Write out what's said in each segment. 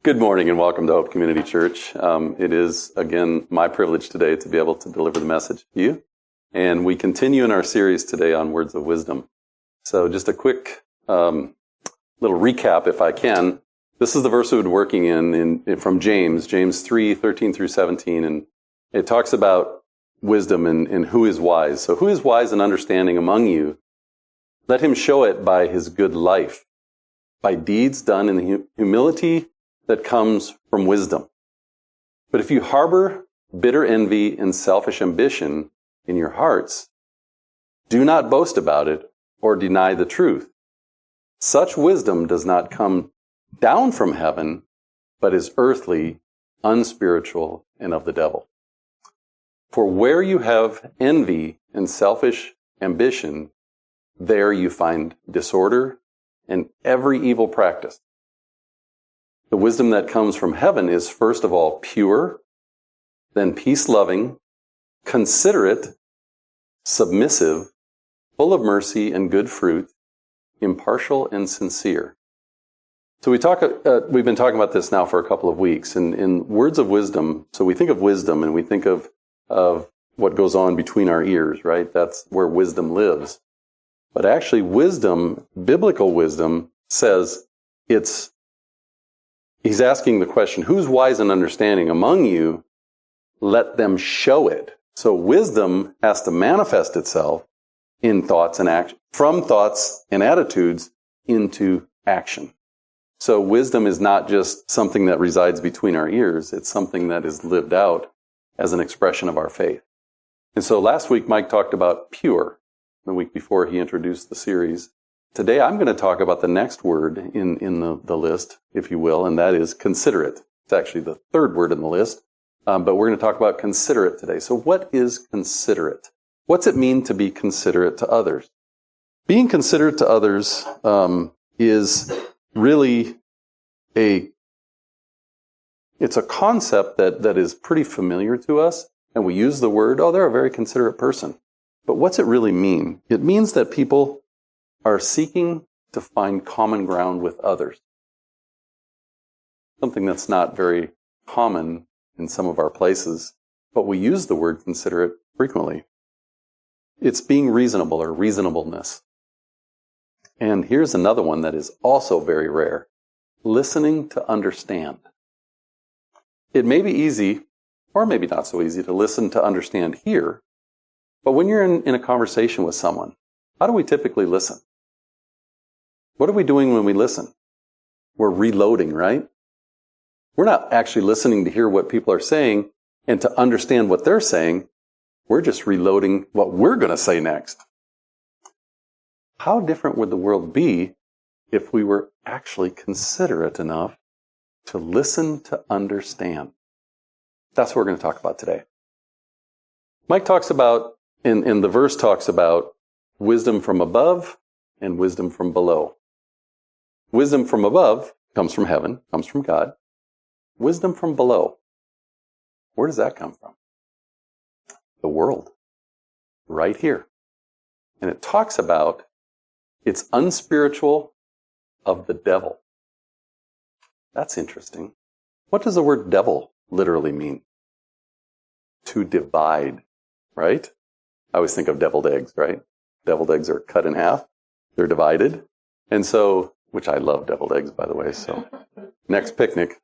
Good morning and welcome to Hope Community Church. It is, again, my privilege today to be able to deliver the message to you. And we continue in our series today on words of wisdom. So just a quick little recap, if I can. This is the verse we've been working in from James 3:13 through 17. And it talks about wisdom and who is wise. So who is wise and understanding among you? Let him show it by his good life, by deeds done in the humility that comes from wisdom. But if you harbor bitter envy and selfish ambition in your hearts, do not boast about it or deny the truth. Such wisdom does not come down from heaven, but is earthly, unspiritual, and of the devil. For where you have envy and selfish ambition, there you find disorder and every evil practice. The wisdom that comes from heaven is first of all pure, then peace-loving, considerate, submissive, full of mercy and good fruit, impartial and sincere. So we've been talking about this now for a couple of weeks. And in words of wisdom, so we think of wisdom and we think of what goes on between our ears, right? That's where wisdom lives. But actually wisdom, biblical wisdom, says he's asking the question, who's wise and understanding among you? Let them show it. So wisdom has to manifest itself in thoughts and action, from thoughts and attitudes into action. So wisdom is not just something that resides between our ears. It's something that is lived out as an expression of our faith. And so last week, Mike talked about pure. The week before he introduced the series. Today I'm going to talk about the next word in the list, if you will, and that is considerate. It's actually the third word in the list, but we're going to talk about considerate today. So what is considerate? What's it mean to be considerate to others? Being considerate to others is really it's a concept that is pretty familiar to us, and we use the word, they're a very considerate person. But what's it really mean? It means that people are seeking to find common ground with others. Something that's not very common in some of our places, but we use the word considerate frequently. It's being reasonable or reasonableness. And here's another one that is also very rare. Listening to understand. It may be easy, or maybe not so easy, to listen to understand here. But when you're in a conversation with someone, how do we typically listen? What are we doing when we listen? We're reloading, right? We're not actually listening to hear what people are saying and to understand what they're saying. We're just reloading what we're going to say next. How different would the world be if we were actually considerate enough to listen to understand? That's what we're going to talk about today. Mike talks about and the verse talks about wisdom from above and wisdom from below. Wisdom from above comes from heaven, comes from God. Wisdom from below, where does that come from? The world, right here. And it talks about it's unspiritual of the devil. That's interesting. What does the word devil literally mean? To divide, right? I always think of deviled eggs, right? Deviled eggs are cut in half. They're divided. And so, which I love deviled eggs, by the way, so next picnic.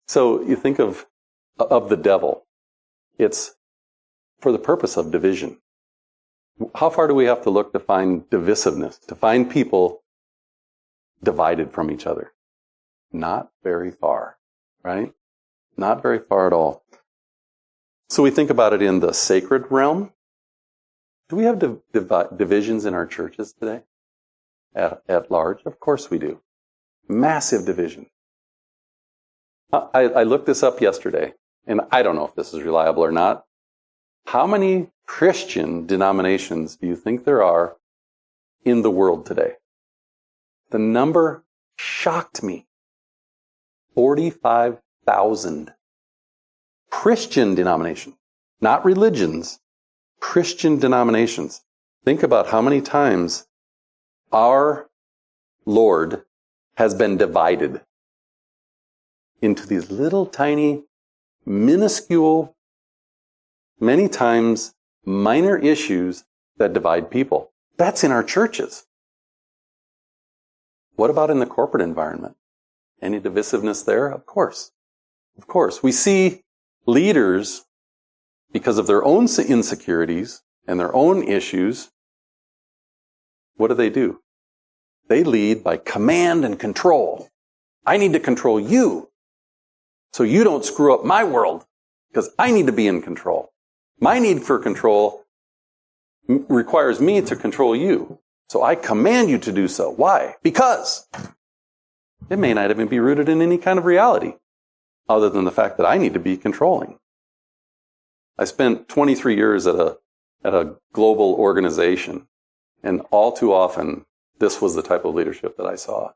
So you think of the devil. It's for the purpose of division. How far do we have to look to find divisiveness, to find people divided from each other? Not very far, right? Not very far at all. So we think about it in the sacred realm. Do we have divisions in our churches today? At large? Of course we do. Massive division. I looked this up yesterday, and I don't know if this is reliable or not. How many Christian denominations do you think there are in the world today? The number shocked me. 45,000. Christian denominations, not religions, Christian denominations. Think about how many times our Lord has been divided into these little tiny, minuscule, many times minor issues that divide people. That's in our churches. What about in the corporate environment? Any divisiveness there? Of course. Of course. We see leaders, because of their own insecurities and their own issues, what do? They lead by command and control. I need to control you so you don't screw up my world because I need to be in control. My need for control requires me to control you. So I command you to do so. Why? Because it may not even be rooted in any kind of reality other than the fact that I need to be controlling. I spent 23 years at a global organization, and all too often, this was the type of leadership that I saw.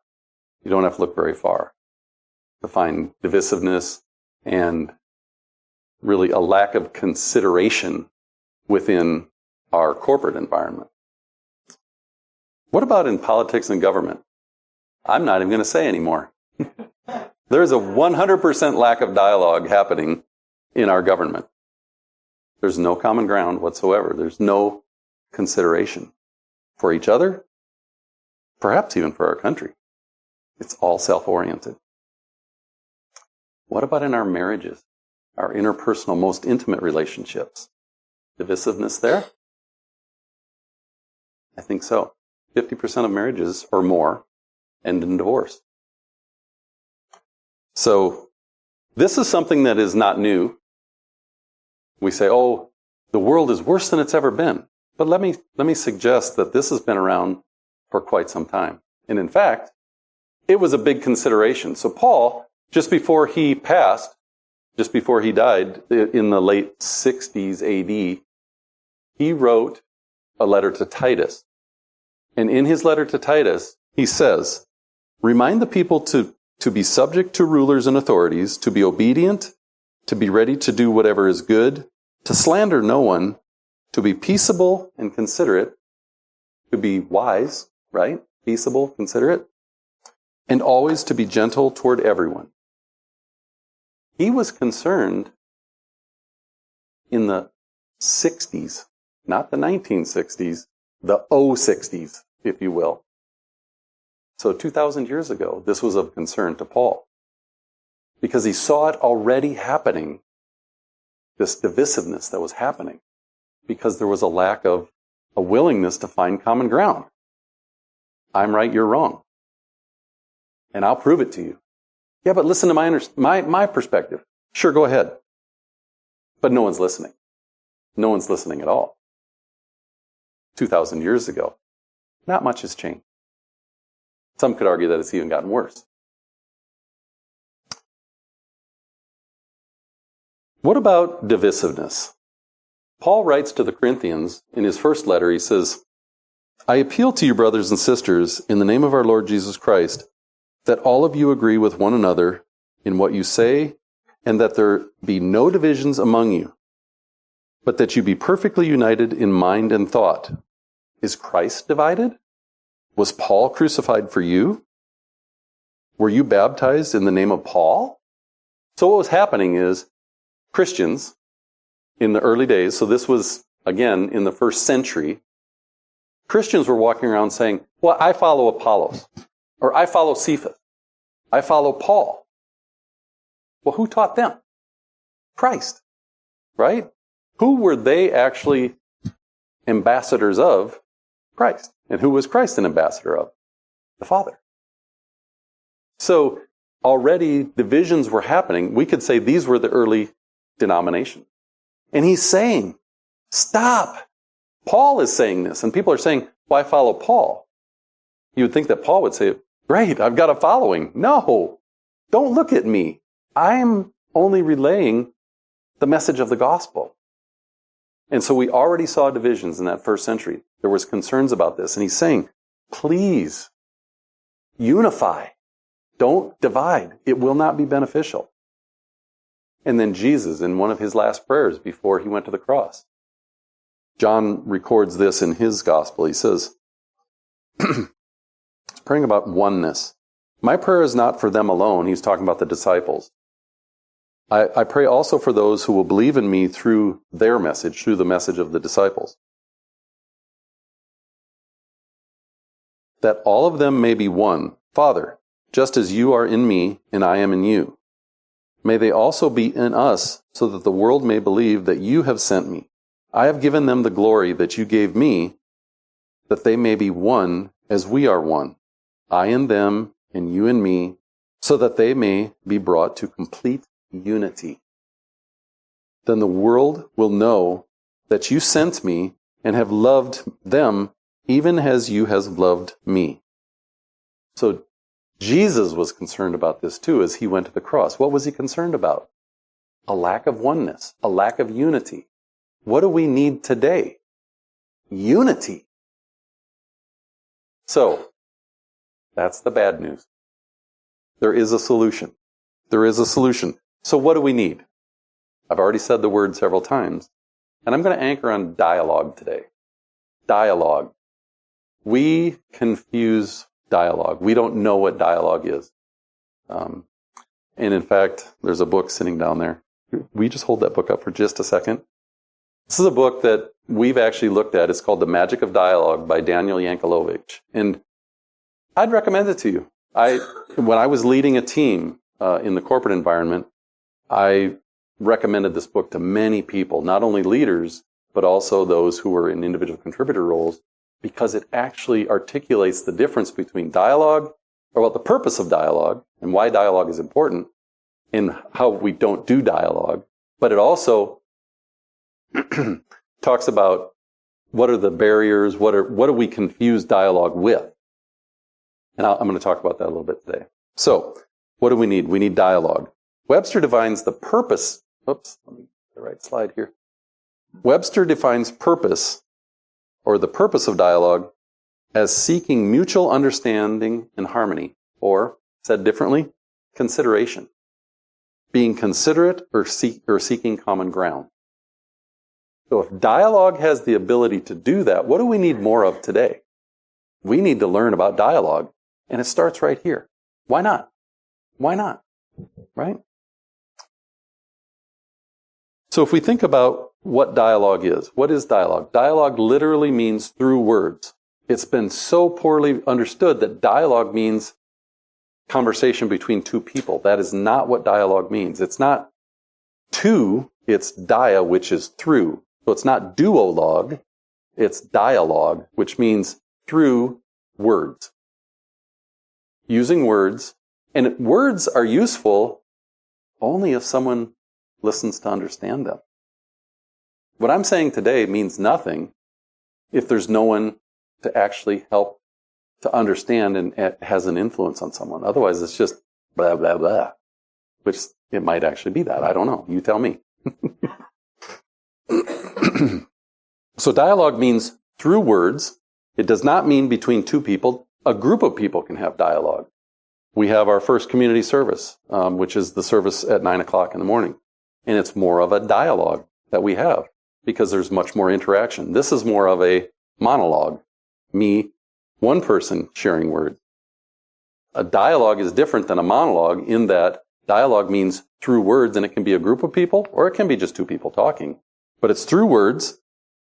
You don't have to look very far to find divisiveness and really a lack of consideration within our corporate environment. What about in politics and government? I'm not even going to say anymore. There's a 100% lack of dialogue happening in our government. There's no common ground whatsoever. There's no consideration for each other, perhaps even for our country. It's all self-oriented. What about in our marriages, our interpersonal, most intimate relationships? Divisiveness there? I think so. 50% of marriages or more end in divorce. So this is something that is not new. We say, oh, the world is worse than it's ever been. But let me suggest that this has been around for quite some time. And in fact, it was a big consideration. So Paul, just before he passed, just before he died in the late 60s AD, he wrote a letter to Titus. And in his letter to Titus, he says, remind the people to be subject to rulers and authorities, to be obedient, to be ready to do whatever is good, to slander no one, to be peaceable and considerate, to be wise, right? Peaceable, considerate, and always to be gentle toward everyone. He was concerned in the 60s, not the 1960s, the 60s, if you will. So 2,000 years ago, this was of concern to Paul because he saw it already happening, this divisiveness that was happening, because there was a lack of a willingness to find common ground. I'm right, you're wrong. And I'll prove it to you. Yeah, but listen to my perspective. Sure, go ahead. But no one's listening. No one's listening at all. 2,000 years ago, not much has changed. Some could argue that it's even gotten worse. What about divisiveness? Paul writes to the Corinthians in his first letter, he says, I appeal to you, brothers and sisters, in the name of our Lord Jesus Christ, that all of you agree with one another in what you say, and that there be no divisions among you, but that you be perfectly united in mind and thought. Is Christ divided? Was Paul crucified for you? Were you baptized in the name of Paul? So what was happening is Christians in the early days, so this was, again, in the first century, Christians were walking around saying, well, I follow Apollos, or I follow Cephas, I follow Paul. Well, who taught them? Christ, right? Who were they actually ambassadors of? Christ. And who was Christ an ambassador of? The Father. So already divisions were happening. We could say these were the early denominations. And he's saying, stop. Paul is saying this. And people are saying, well, I follow Paul. You would think that Paul would say, great, I've got a following. No, don't look at me. I'm only relaying the message of the gospel. And so we already saw divisions in that first century. There was concerns about this. And he's saying, please, unify. Don't divide. It will not be beneficial. And then Jesus, in one of his last prayers before he went to the cross, John records this in his gospel. He says, praying about oneness. My prayer is not for them alone. He's talking about the disciples. I pray also for those who will believe in me through their message, through the message of the disciples. That all of them may be one. Father, just as you are in me and I am in you, may they also be in us, so that the world may believe that you have sent me. I have given them the glory that you gave me, that they may be one as we are one, I in them and you in me, so that they may be brought to complete unity. Then the world will know that you sent me and have loved them even as you have loved me. So Jesus was concerned about this too as he went to the cross. What was he concerned about? A lack of oneness, a lack of unity. What do we need today? Unity. So, that's the bad news. There is a solution. There is a solution. So what do we need? I've already said the word several times, and I'm going to anchor on dialogue today. Dialogue. We confuse dialogue. We don't know what dialogue is. And in fact, there's a book sitting down there. We just hold that book up for just a second. This is a book that we've actually looked at. It's called The Magic of Dialogue by Daniel Yankelovich. And I'd recommend it to you. When I was leading a team in the corporate environment, I recommended this book to many people, not only leaders, but also those who were in individual contributor roles, because it actually articulates the difference between dialogue, or the purpose of dialogue, and why dialogue is important, and how we don't do dialogue. But it also talks about what are the barriers, what do we confuse dialogue with? And I'm going to talk about that a little bit today. So, what do we need? We need dialogue. Webster defines the purpose. Oops, let me get the right slide here. Webster defines purpose, or the purpose of dialogue, as seeking mutual understanding and harmony, or, said differently, consideration. Being considerate or seeking common ground. So if dialogue has the ability to do that, what do we need more of today? We need to learn about dialogue, and it starts right here. Why not? Why not? Right? So if we think about what dialogue is, what is dialogue? Dialogue literally means through words. It's been so poorly understood that dialogue means conversation between two people. That is not what dialogue means. It's not two, it's dia, which is through. So it's not duologue, it's dialogue, which means through words. Using words. And words are useful only if someone listens to understand them. What I'm saying today means nothing if there's no one to actually help to understand and it has an influence on someone. Otherwise, it's just blah, blah, blah. Which it might actually be that. I don't know. You tell me. So dialogue means through words. It does not mean between two people. A group of people can have dialogue. We have our first community service, which is the service at 9 o'clock in the morning. And it's more of a dialogue that we have because there's much more interaction. This is more of a monologue. Me, one person sharing words. A dialogue is different than a monologue in that dialogue means through words, and it can be a group of people or it can be just two people talking. But it's through words,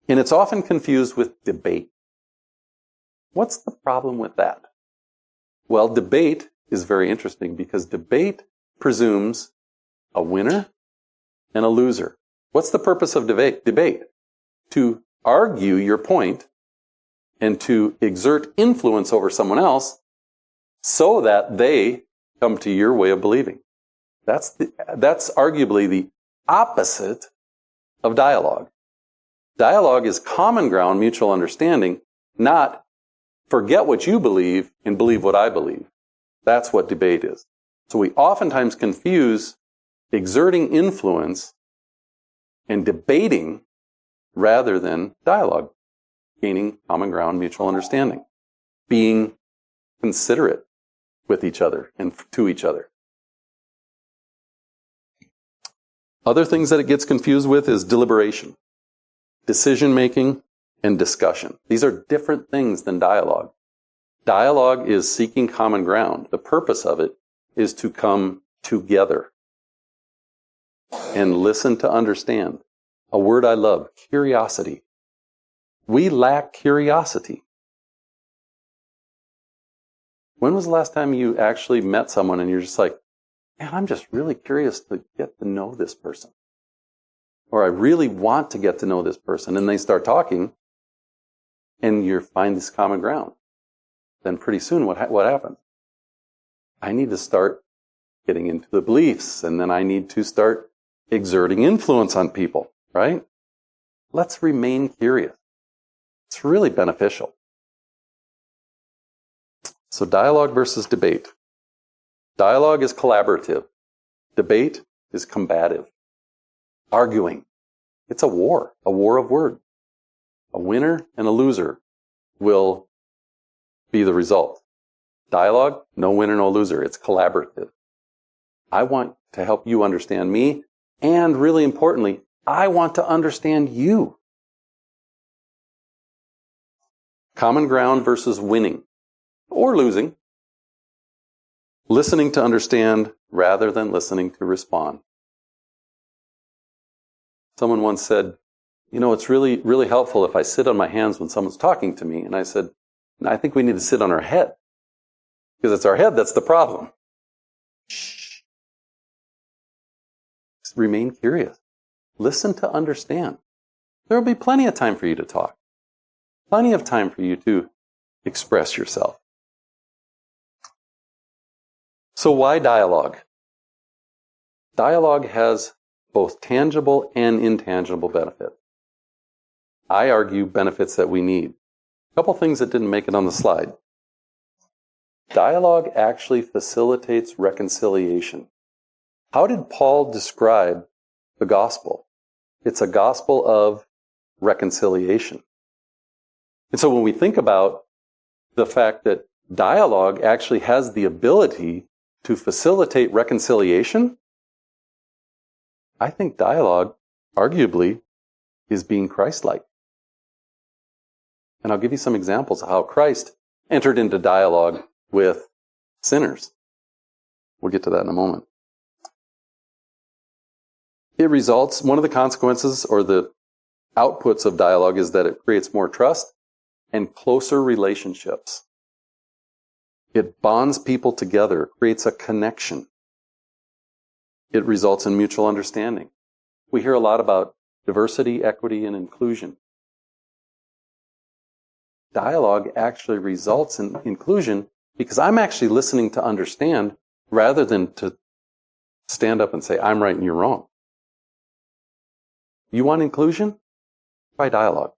and it's often confused with debate. What's the problem with that? Well, debate is very interesting because debate presumes a winner and a loser. What's the purpose of debate? To argue your point and to exert influence over someone else so that they come to your way of believing. That's arguably the opposite of dialogue. Dialogue is common ground, mutual understanding, not forget what you believe and believe what I believe. That's what debate is. So we oftentimes confuse exerting influence and debating rather than dialogue, gaining common ground, mutual understanding, being considerate with each other and to each other. Other things that it gets confused with is deliberation, decision-making, and discussion. These are different things than dialogue. Dialogue is seeking common ground. The purpose of it is to come together and listen to understand. A word I love, curiosity. We lack curiosity. When was the last time you actually met someone and you're just like, man, I'm just really curious to get to know this person. Or I really want to get to know this person. And they start talking and you find this common ground. Then pretty soon what happens? I need to start getting into the beliefs, and then I need to start exerting influence on people, right? Let's remain curious. It's really beneficial. So dialogue versus debate. Dialogue is collaborative. Debate is combative. Arguing. It's a war of words. A winner and a loser will be the result. Dialogue, no winner, no loser. It's collaborative. I want to help you understand me, and really importantly, I want to understand you. Common ground versus winning or losing. Listening to understand rather than listening to respond. Someone once said, it's really, really helpful if I sit on my hands when someone's talking to me. And I said, I think we need to sit on our head. Because it's our head that's the problem. Shh. Just remain curious. Listen to understand. There will be plenty of time for you to talk. Plenty of time for you to express yourself. So why dialogue? Dialogue has both tangible and intangible benefits. I argue benefits that we need. A couple things that didn't make it on the slide. Dialogue actually facilitates reconciliation. How did Paul describe the gospel? It's a gospel of reconciliation. And so when we think about the fact that dialogue actually has the ability to facilitate reconciliation, I think dialogue, arguably, is being Christ-like. And I'll give you some examples of how Christ entered into dialogue with sinners. We'll get to that in a moment. It results, one of the consequences or the outputs of dialogue is that it creates more trust and closer relationships. It bonds people together, creates a connection. It results in mutual understanding. We hear a lot about diversity, equity, and inclusion. Dialogue actually results in inclusion because I'm actually listening to understand rather than to stand up and say, I'm right and you're wrong. You want inclusion? Try dialogue.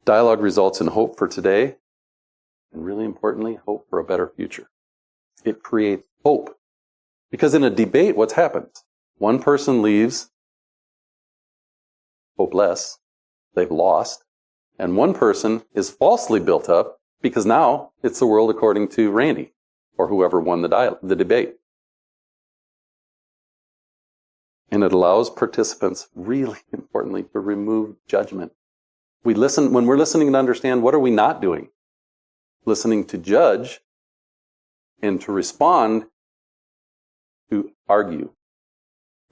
Dialogue results in hope for today, and really importantly, hope for a better future. It creates hope. Because in a debate, what's happened? One person leaves hopeless, they've lost, and one person is falsely built up because now it's the world according to Randy or whoever won the debate. And it allows participants, really importantly, to remove judgment. When we're listening to understand, what are we not doing? Listening to judge and to respond to argue.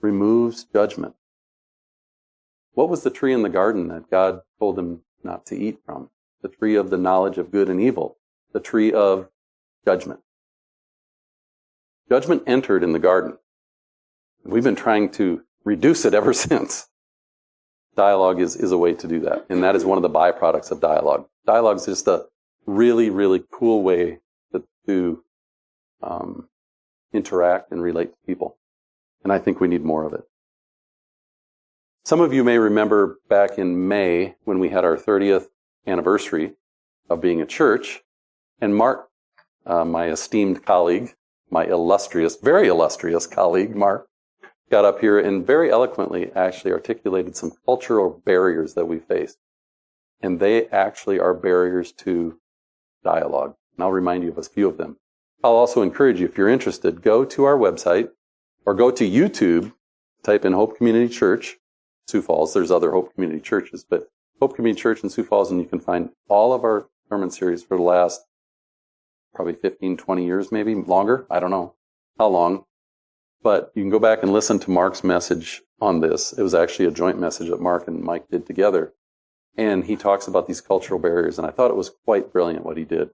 Removes judgment. What was the tree in the garden that God told him not to eat from? The tree of the knowledge of good and evil. The tree of judgment. Judgment entered in the garden. We've been trying to reduce it ever since. Dialogue is a way to do that. And that is one of the byproducts of dialogue. Dialogue is just a really, really cool way to interact and relate to people. And I think we need more of it. Some of you may remember back in May when we had our 30th anniversary of being a church. And Mark, my esteemed colleague, my illustrious, very illustrious colleague, Mark, got up here and very eloquently actually articulated some cultural barriers that we face. And they actually are barriers to dialogue. And I'll remind you of a few of them. I'll also encourage you, if you're interested, go to our website or go to YouTube, type in Hope Community Church, Sioux Falls. There's other Hope Community Churches, but Hope Community Church in Sioux Falls, and you can find all of our sermon series for the last probably 15, 20 years, maybe longer. I don't know how long. But you can go back and listen to Mark's message on this. It was actually a joint message that Mark and Mike did together. And he talks about these cultural barriers, and I thought it was quite brilliant what he did.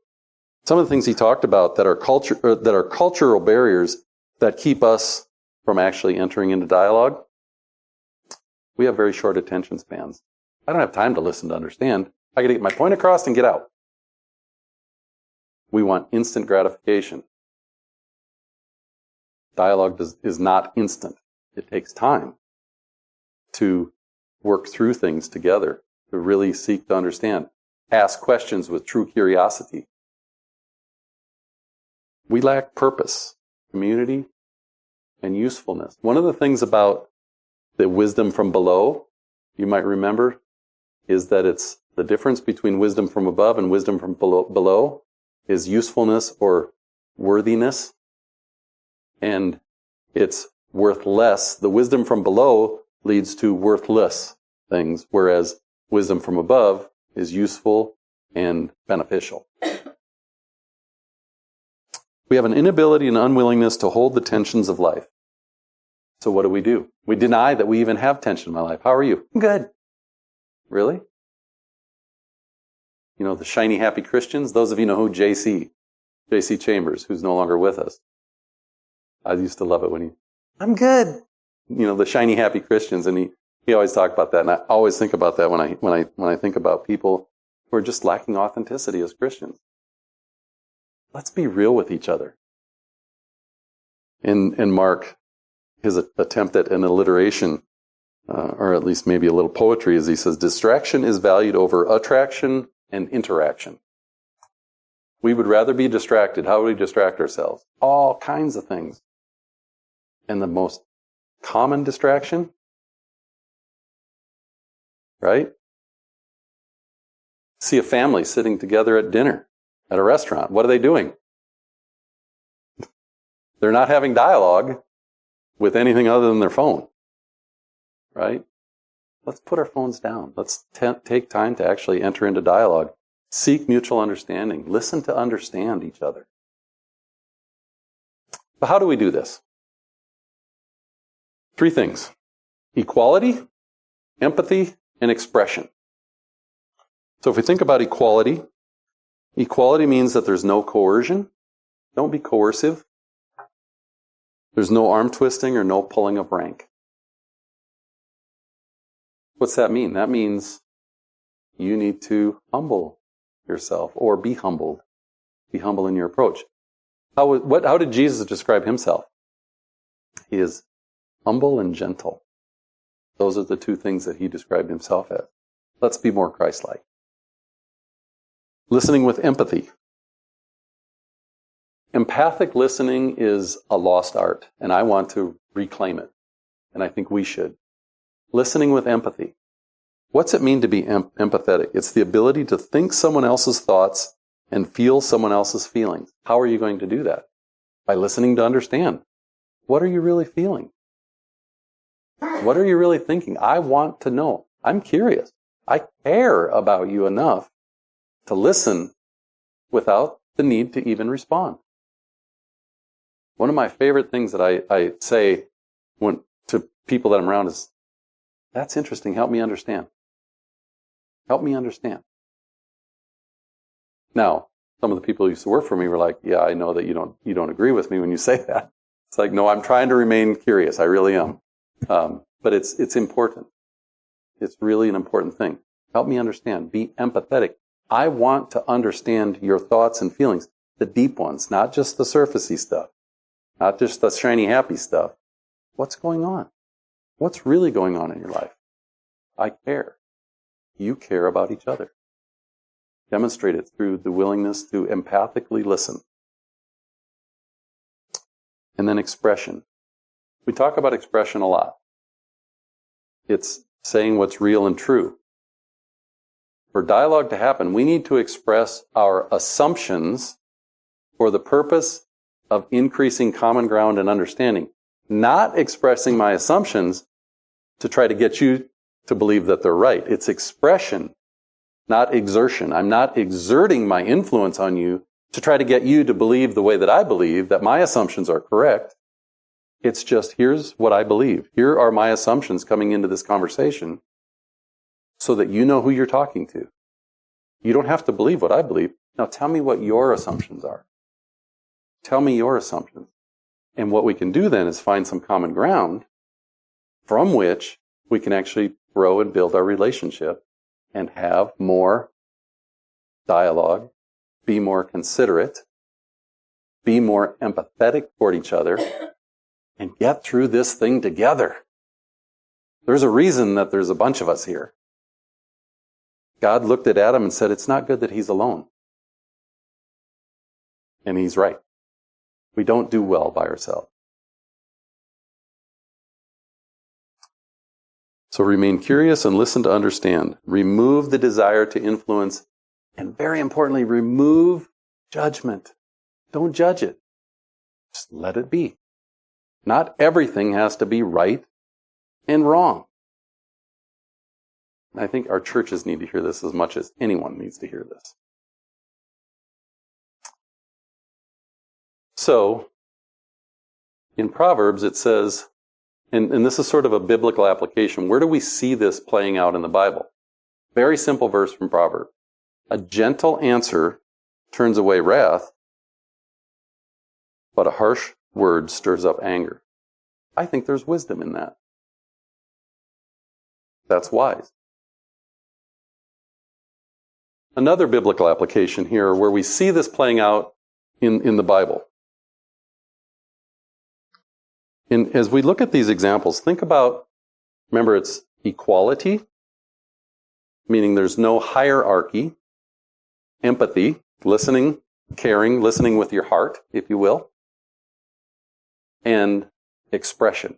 Some of the things he talked about that are cultural barriers that keep us from actually entering into dialogue. We have very short attention spans. I don't have time to listen to understand. I got to get my point across and get out. We want instant gratification. Dialogue is not instant. It takes time to work through things together, to really seek to understand. Ask questions with true curiosity. We lack purpose, community, and usefulness. One of the things about the wisdom from below, you might remember, is that it's the difference between wisdom from above and wisdom from below is usefulness or worthiness. And it's worth less. The wisdom from below leads to worthless things, whereas wisdom from above is useful and beneficial. We have an inability and unwillingness to hold the tensions of life. So what do? We deny that we even have tension in my life. How are you? I'm good. Really? You know, the shiny, happy Christians? Those of you know who J.C. Chambers, who's no longer with us. I used to love it when I'm good. You know, the shiny, happy Christians, and he always talked about that, and I always think about that when I think about people who are just lacking authenticity as Christians. Let's be real with each other. In Mark, his attempt at an alliteration, or at least maybe a little poetry, as he says, distraction is valued over attraction and interaction. We would rather be distracted. How do we distract ourselves? All kinds of things. And the most common distraction, right? See a family sitting together at dinner at a restaurant. What are they doing? They're not having dialogue with anything other than their phone, right? Let's put our phones down. Let's take time to actually enter into dialogue. Seek mutual understanding. Listen to understand each other. But how do we do this? 3 things. Equality, empathy, and expression. So if we think about equality, equality means that there's no coercion. Don't be coercive. There's no arm twisting or no pulling of rank. What's that mean? That means you need to humble yourself or be humbled. Be humble in your approach. How did Jesus describe himself? He is humble and gentle. Those are the 2 things that he described himself as. Let's be more Christ-like. Listening with empathy. Empathic listening is a lost art, and I want to reclaim it. And I think we should. Listening with empathy. What's it mean to be empathetic? It's the ability to think someone else's thoughts and feel someone else's feelings. How are you going to do that? By listening to understand. What are you really feeling? What are you really thinking? I want to know. I'm curious. I care about you enough to listen without the need to even respond. One of my favorite things that I say to people that I'm around is, that's interesting. Help me understand. Help me understand. Now, some of the people who used to work for me were like, yeah, I know that you don't agree with me when you say that. It's like, no, I'm trying to remain curious. I really am. But it's important. It's really an important thing. Help me understand. Be empathetic. I want to understand your thoughts and feelings, the deep ones, not just the surfacey stuff, not just the shiny, happy stuff. What's going on? What's really going on in your life? I care. You care about each other. Demonstrate it through the willingness to empathically listen. And then expression. We talk about expression a lot. It's saying what's real and true. For dialogue to happen, we need to express our assumptions for the purpose of increasing common ground and understanding. Not expressing my assumptions to try to get you to believe that they're right. It's expression, not exertion. I'm not exerting my influence on you to try to get you to believe the way that I believe, that my assumptions are correct. It's just, here's what I believe. Here are my assumptions coming into this conversation so that you know who you're talking to. You don't have to believe what I believe. Now tell me what your assumptions are. Tell me your assumptions. And what we can do then is find some common ground from which we can actually grow and build our relationship and have more dialogue, be more considerate, be more empathetic toward each other, and get through this thing together. There's a reason that there's a bunch of us here. God looked at Adam and said, it's not good that he's alone. And he's right. We don't do well by ourselves. So remain curious and listen to understand. Remove the desire to influence. And very importantly, remove judgment. Don't judge it. Just let it be. Not everything has to be right and wrong. I think our churches need to hear this as much as anyone needs to hear this. So, in Proverbs it says, and this is sort of a biblical application, where do we see this playing out in the Bible? Very simple verse from Proverbs. A gentle answer turns away wrath, but a harsh word stirs up anger. I think there's wisdom in that. That's wise. Another biblical application here where we see this playing out in the Bible. And as we look at these examples, think about, remember it's equality, meaning there's no hierarchy, empathy, listening, caring, listening with your heart, if you will, and expression.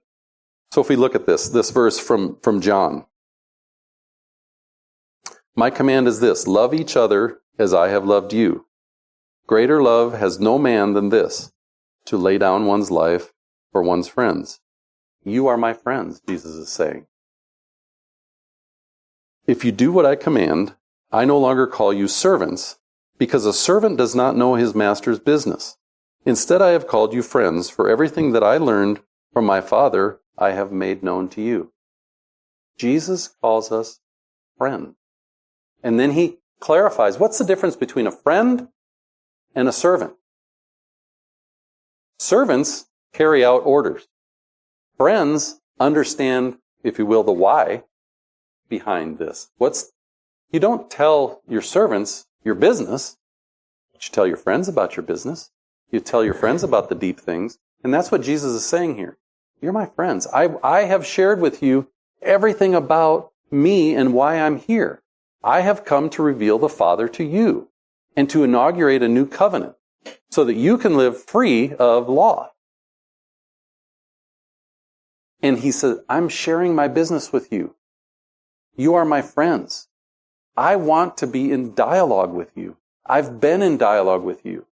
So if we look at this verse from John. My command is this, love each other as I have loved you. Greater love has no man than this, to lay down one's life for one's friends. You are my friends, Jesus is saying. If you do what I command, I no longer call you servants, because a servant does not know his master's business. Instead, I have called you friends, for everything that I learned from my Father I have made known to you. Jesus calls us friends. And then he clarifies, what's the difference between a friend and a servant? Servants carry out orders. Friends understand, if you will, the why behind this. You don't tell your servants your business, but you tell your friends about your business. You tell your friends about the deep things. And that's what Jesus is saying here. You're my friends. I have shared with you everything about me and why I'm here. I have come to reveal the Father to you and to inaugurate a new covenant so that you can live free of law. And he says, I'm sharing my business with you. You are my friends. I want to be in dialogue with you. I've been in dialogue with you.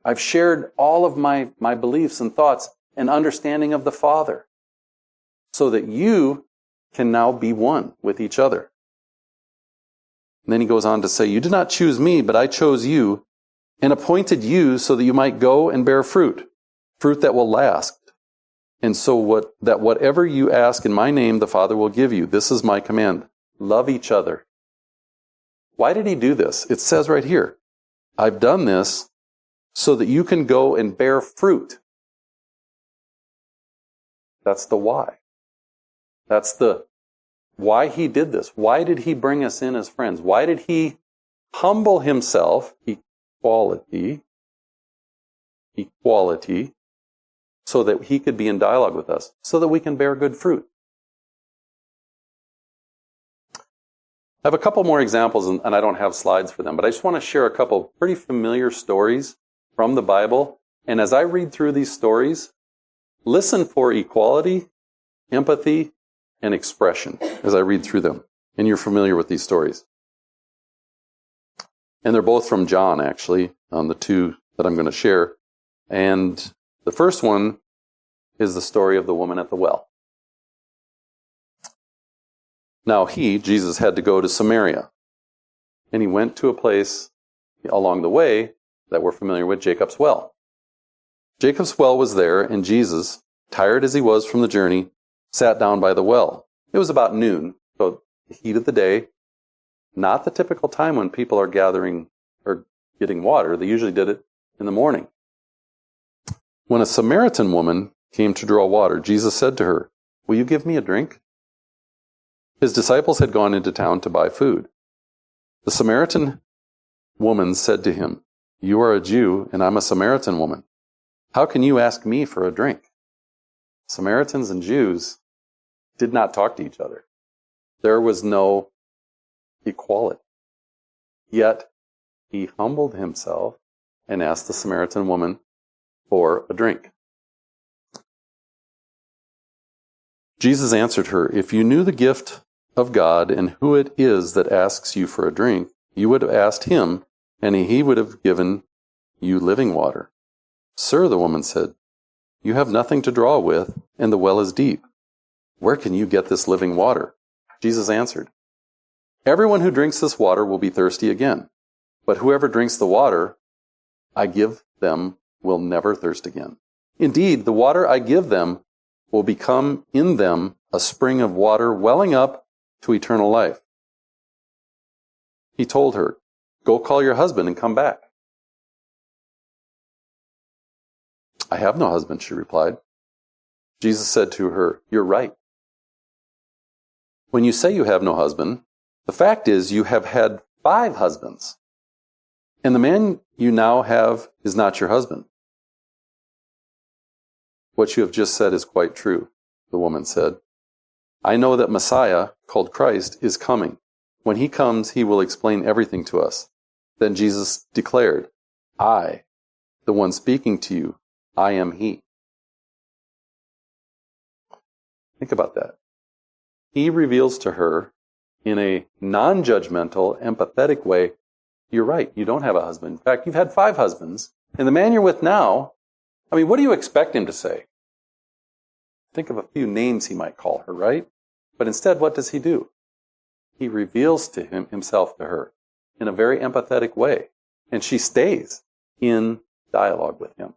I've shared all of my beliefs and thoughts and understanding of the Father so that you can now be one with each other. And then he goes on to say, you did not choose me, but I chose you and appointed you so that you might go and bear fruit that will last. And so that whatever you ask in my name, the Father will give you. This is my command. Love each other. Why did he do this? It says right here, I've done this so that you can go and bear fruit. That's the why. That's the why he did this. Why did he bring us in as friends? Why did he humble himself, equality, so that he could be in dialogue with us, so that we can bear good fruit? I have a couple more examples, and I don't have slides for them, but I just want to share a couple pretty familiar stories from the Bible. And as I read through these stories, listen for equality, empathy, and expression as I read through them. And you're familiar with these stories. And they're both from John, actually, the two that I'm going to share. And the first one is the story of the woman at the well. Now Jesus, had to go to Samaria. And he went to a place along the way that we're familiar with, Jacob's well. Jacob's well was there, and Jesus, tired as he was from the journey, sat down by the well. It was about noon, so the heat of the day, not the typical time when people are gathering or getting water. They usually did it in the morning. When a Samaritan woman came to draw water, Jesus said to her, "Will you give me a drink?" His disciples had gone into town to buy food. The Samaritan woman said to him, "You are a Jew, and I'm a Samaritan woman. How can you ask me for a drink?" Samaritans and Jews did not talk to each other. There was no equality. Yet he humbled himself and asked the Samaritan woman for a drink. Jesus answered her, "If you knew the gift of God and who it is that asks you for a drink, you would have asked him, and he would have given you living water." "Sir," the woman said, "you have nothing to draw with, and the well is deep. Where can you get this living water?" Jesus answered, "Everyone who drinks this water will be thirsty again, but whoever drinks the water I give them will never thirst again. Indeed, the water I give them will become in them a spring of water welling up to eternal life." He told her, "Go call your husband and come back." "I have no husband," she replied. Jesus said to her, "You're right. When you say you have no husband, the fact is you have had 5 husbands, and the man you now have is not your husband." "What you have just said is quite true," the woman said. "I know that Messiah, called Christ, is coming. When he comes, he will explain everything to us." Then Jesus declared, "I, the one speaking to you, I am he." Think about that. He reveals to her in a non-judgmental, empathetic way, "You're right, you don't have a husband. In fact, you've had 5 husbands. And the man you're with now, what do you expect him to say?" Think of a few names he might call her, right? But instead, what does he do? He reveals to himself to her in a very empathetic way. And she stays in dialogue with him.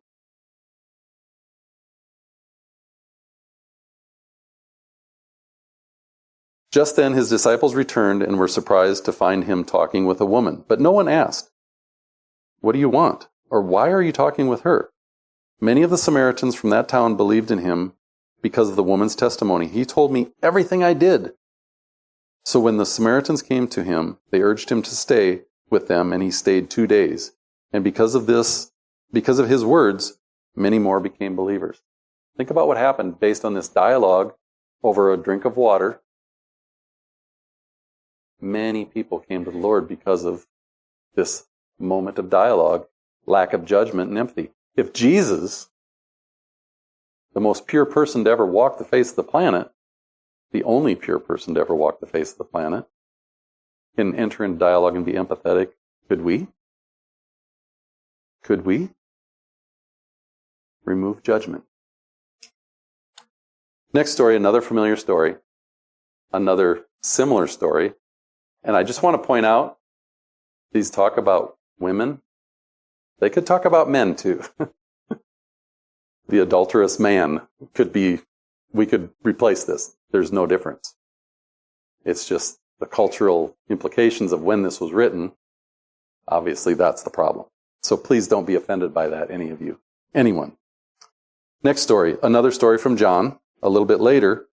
Just then his disciples returned and were surprised to find him talking with a woman. But no one asked, "What do you want?" or "Why are you talking with her?" Many of the Samaritans from that town believed in him because of the woman's testimony. "He told me everything I did." So when the Samaritans came to him, they urged him to stay with them, and he stayed 2 days. And because of his words, many more became believers. Think about what happened based on this dialogue over a drink of water. Many people came to the Lord because of this moment of dialogue, lack of judgment and empathy. If Jesus, the most pure person to ever walk the face of the planet, the only pure person to ever walk the face of the planet, can enter into dialogue and be empathetic, could we? Could we? Remove judgment. Next story, another familiar story, another similar story. And I just want to point out, these talk about women. They could talk about men too. The adulterous man we could replace this. There's no difference. It's just the cultural implications of when this was written. Obviously, that's the problem. So please don't be offended by that, any of you. Anyone. Next story, another story from John, a little bit later.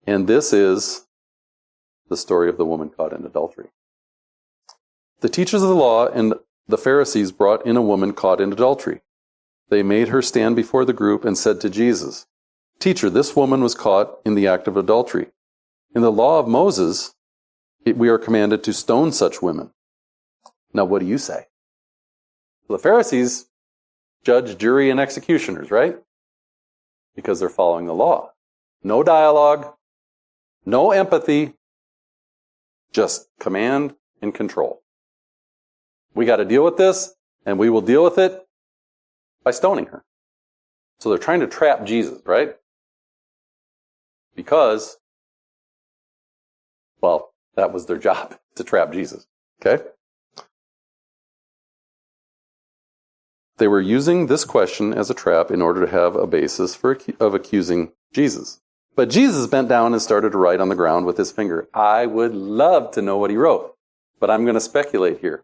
And this is the story of the woman caught in adultery. The teachers of the law and the Pharisees brought in a woman caught in adultery. They made her stand before the group and said to Jesus, "Teacher, this woman was caught in the act of adultery. In the law of Moses, we are commanded to stone such women. Now, what do you say?" The Pharisees judge, jury, and executioners, right? Because they're following the law. No dialogue, no empathy, just command and control. We got to deal with this, and we will deal with it by stoning her. So they're trying to trap Jesus, right? Because Well, that was their job, to trap Jesus. Okay? They were using this question as a trap in order to have a basis of accusing Jesus. But Jesus bent down and started to write on the ground with his finger. I would love to know what he wrote, but I'm going to speculate here.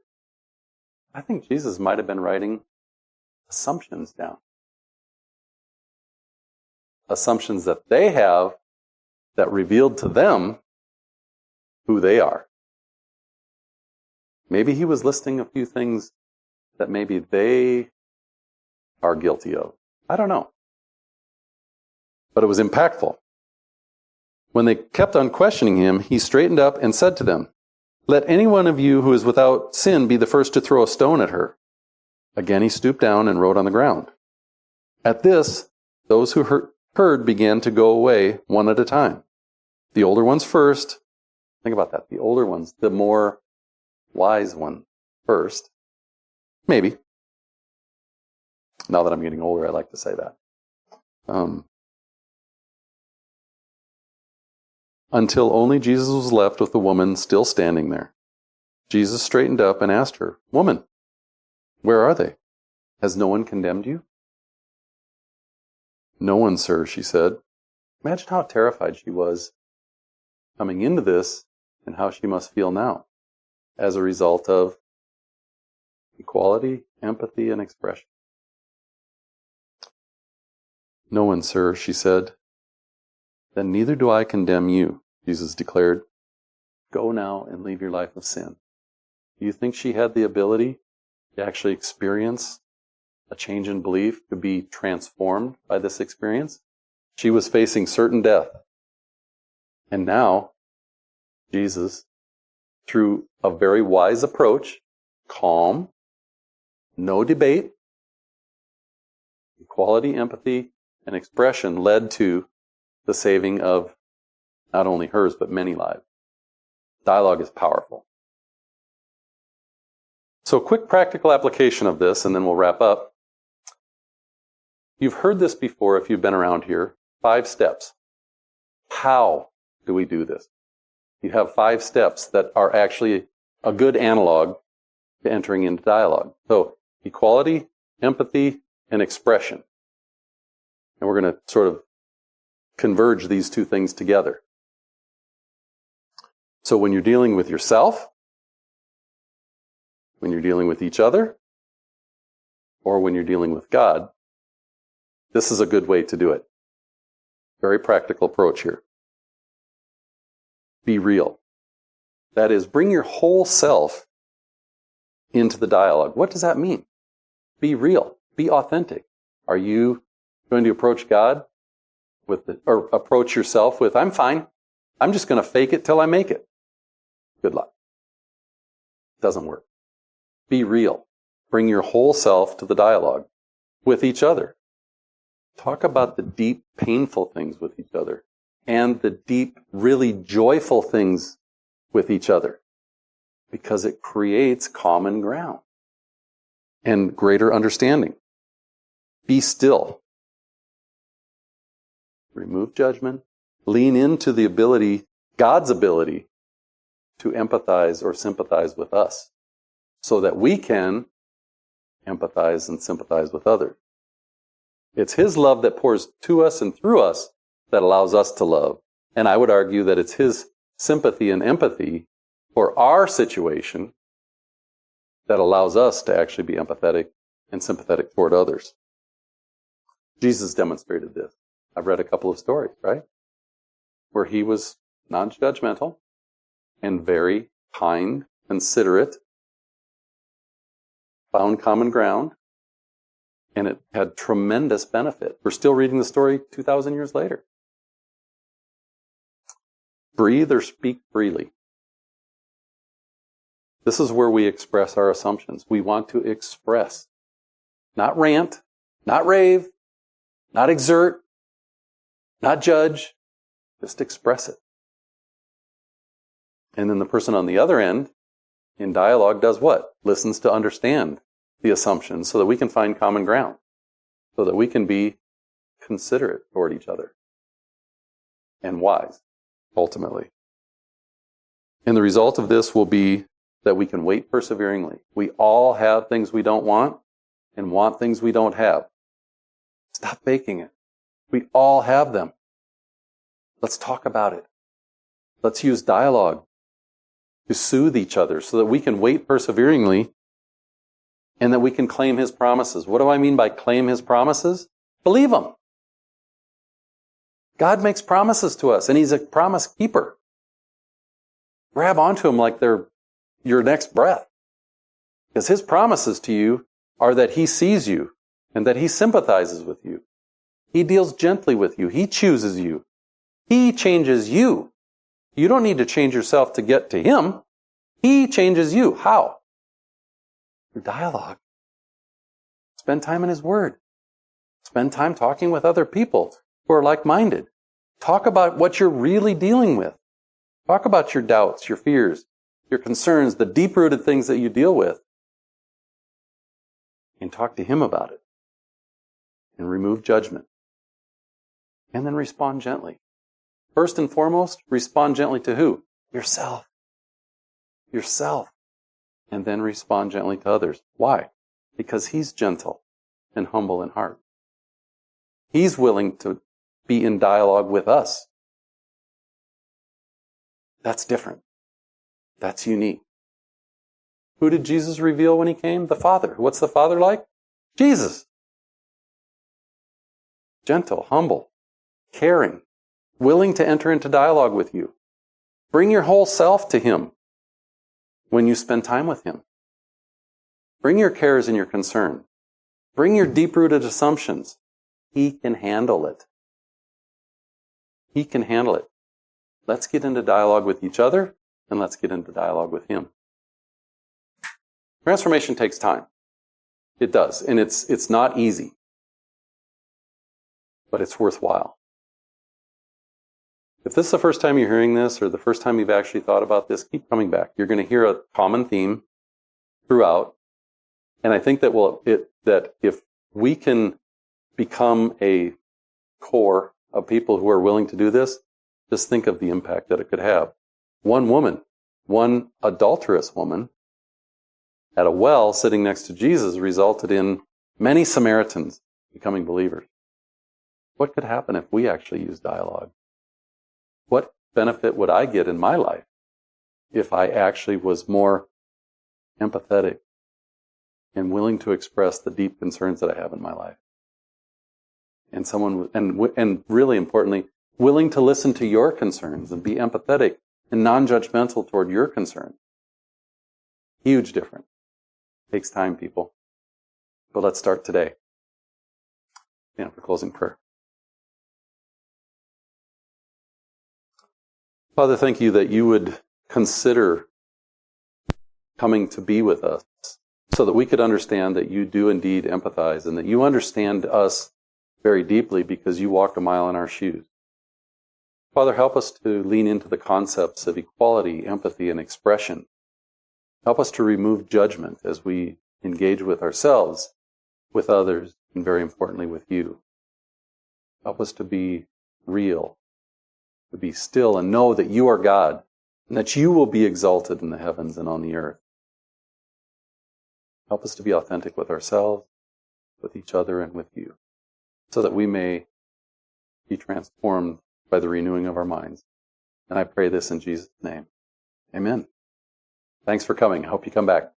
I think Jesus might have been writing assumptions down. Assumptions that they have that revealed to them who they are. Maybe he was listing a few things that maybe they are guilty of. I don't know. But it was impactful. When they kept on questioning him, he straightened up and said to them, let any one of you who is without sin be the first to throw a stone at her. Again he stooped down and wrote on the ground. At this, those who heard began to go away one at a time. The older ones first. Think about that. The older ones, the more wise one first. Maybe. Now that I'm getting older, I like to say that. Until only Jesus was left with the woman still standing there. Jesus straightened up and asked her, Woman, where are they? Has no one condemned you? No one, sir, she said. Imagine how terrified she was coming into this and how she must feel now as a result of equality, empathy, and expression. No one, sir, she said. Then neither do I condemn you, Jesus declared. Go now and leave your life of sin. Do you think she had the ability to actually experience a change in belief, to be transformed by this experience? She was facing certain death. And now, Jesus, through a very wise approach, calm, no debate, equality, empathy, and expression led to the saving of not only hers, but many lives. Dialogue is powerful. So quick practical application of this, and then we'll wrap up. You've heard this before if you've been around here. 5 steps. How do we do this? You have 5 steps that are actually a good analog to entering into dialogue. So equality, empathy, and expression. And we're going to sort of converge these 2 things together. So when you're dealing with yourself, when you're dealing with each other, or when you're dealing with God, this is a good way to do it. Very practical approach here. Be real. That is, bring your whole self into the dialogue. What does that mean? Be real. Be authentic. Are you going to approach God or approach yourself with, I'm fine. I'm just going to fake it till I make it. Good luck. Doesn't work. Be real. Bring your whole self to the dialogue with each other. Talk about the deep, painful things with each other and the deep, really joyful things with each other, because it creates common ground and greater understanding. Be still. Remove judgment. Lean into the ability, God's ability, to empathize or sympathize with us so that we can empathize and sympathize with others. It's His love that pours to us and through us that allows us to love. And I would argue that it's His sympathy and empathy for our situation that allows us to actually be empathetic and sympathetic toward others. Jesus demonstrated this. I've read a couple of stories, right? Where He was non-judgmental and very kind, considerate, found common ground, and it had tremendous benefit. We're still reading the story 2,000 years later. Breathe or speak freely. This is where we express our assumptions. We want to express, not rant, not rave, not exert, not judge, just express it. And then the person on the other end, in dialogue, does what? Listens to understand the assumptions so that we can find common ground, so that we can be considerate toward each other and wise, ultimately. And the result of this will be that we can wait perseveringly. We all have things we don't want and want things we don't have. Stop faking it. We all have them. Let's talk about it. Let's use dialogue to soothe each other so that we can wait perseveringly and that we can claim His promises. What do I mean by claim His promises? Believe them. God makes promises to us, and He's a promise keeper. Grab onto them like they're your next breath. Because His promises to you are that He sees you and that He sympathizes with you. He deals gently with you. He chooses you. He changes you. You don't need to change yourself to get to Him. He changes you. How? Through dialogue. Spend time in His Word. Spend time talking with other people who are like-minded. Talk about what you're really dealing with. Talk about your doubts, your fears, your concerns, the deep-rooted things that you deal with. And talk to Him about it. And remove judgment. And then respond gently. First and foremost, respond gently to who? Yourself. Yourself. And then respond gently to others. Why? Because He's gentle and humble in heart. He's willing to be in dialogue with us. That's different. That's unique. Who did Jesus reveal when He came? The Father. What's the Father like? Jesus. Gentle, humble, caring, willing to enter into dialogue with you. Bring your whole self to Him when you spend time with Him. Bring your cares and your concern. Bring your deep-rooted assumptions. He can handle it. He can handle it. Let's get into dialogue with each other, and let's get into dialogue with Him. Transformation takes time. It does, and it's not easy. But it's worthwhile. If this is the first time you're hearing this, or the first time you've actually thought about this, keep coming back. You're going to hear a common theme throughout. And I think that that if we can become a core of people who are willing to do this, just think of the impact that it could have. One woman, one adulterous woman, at a well sitting next to Jesus resulted in many Samaritans becoming believers. What could happen if we actually use dialogue? What benefit would I get in my life if I actually was more empathetic and willing to express the deep concerns that I have in my life? And and really importantly, willing to listen to your concerns and be empathetic and non-judgmental toward your concerns. Huge difference. Takes time, people. But let's start today. For closing prayer. Father, thank you that you would consider coming to be with us so that we could understand that you do indeed empathize and that you understand us very deeply because you walked a mile in our shoes. Father, help us to lean into the concepts of equality, empathy, and expression. Help us to remove judgment as we engage with ourselves, with others, and very importantly with you. Help us to be real, to be still and know that you are God and that you will be exalted in the heavens and on the earth. Help us to be authentic with ourselves, with each other, and with you, so that we may be transformed by the renewing of our minds. And I pray this in Jesus' name. Amen. Thanks for coming. I hope you come back.